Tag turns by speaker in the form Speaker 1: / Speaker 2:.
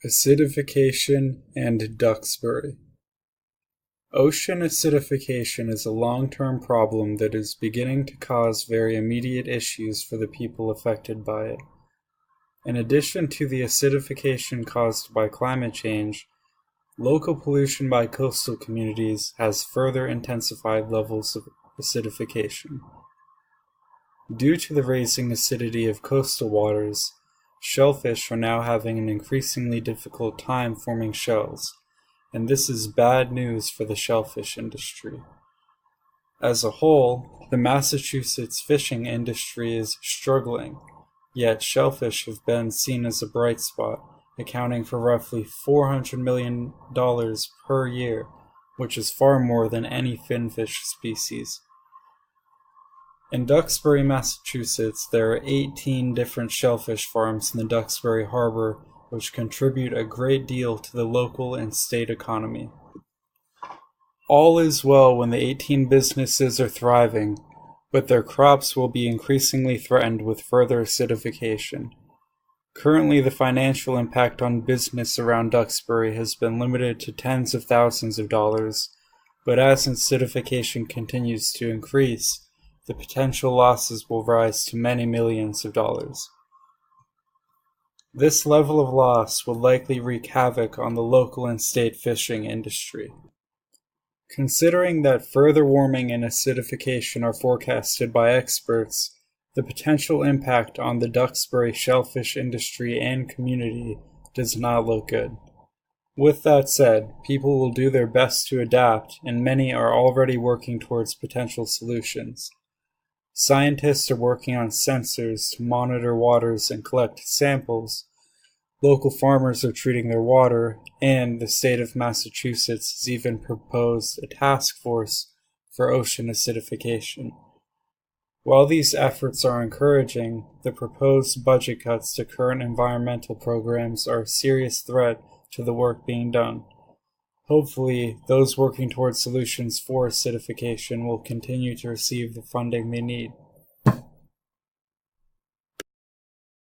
Speaker 1: Acidification and Duxbury. Ocean acidification is a long-term problem that is beginning to cause very immediate issues for the people affected by it. In addition to the acidification caused by climate change, local pollution by coastal communities has further intensified levels of acidification. Due to the rising acidity of coastal waters, shellfish are now having an increasingly difficult time forming shells, and this is bad news for the shellfish industry. As a whole, the Massachusetts fishing industry is struggling, yet shellfish have been seen as a bright spot, accounting for roughly $400 million per year, which is far more than any finfish species. In Duxbury, Massachusetts, there are 18 different shellfish farms in the Duxbury Harbor, which contribute a great deal to the local and state economy. All is well when the 18 businesses are thriving, but their crops will be increasingly threatened with further acidification. Currently, the financial impact on business around Duxbury has been limited to tens of thousands of dollars, but as acidification continues to increase, the potential losses will rise to many millions of dollars. This level of loss will likely wreak havoc on the local and state fishing industry. Considering that further warming and acidification are forecasted by experts, the potential impact on the Duxbury shellfish industry and community does not look good. With that said, people will do their best to adapt, and many are already working towards potential solutions. Scientists are working on sensors to monitor waters and collect samples. Local farmers are treating their water, and the state of Massachusetts has even proposed a task force for ocean acidification. While these efforts are encouraging, the proposed budget cuts to current environmental programs are a serious threat to the work being done. Hopefully, those working towards solutions for acidification will continue to receive the funding they need.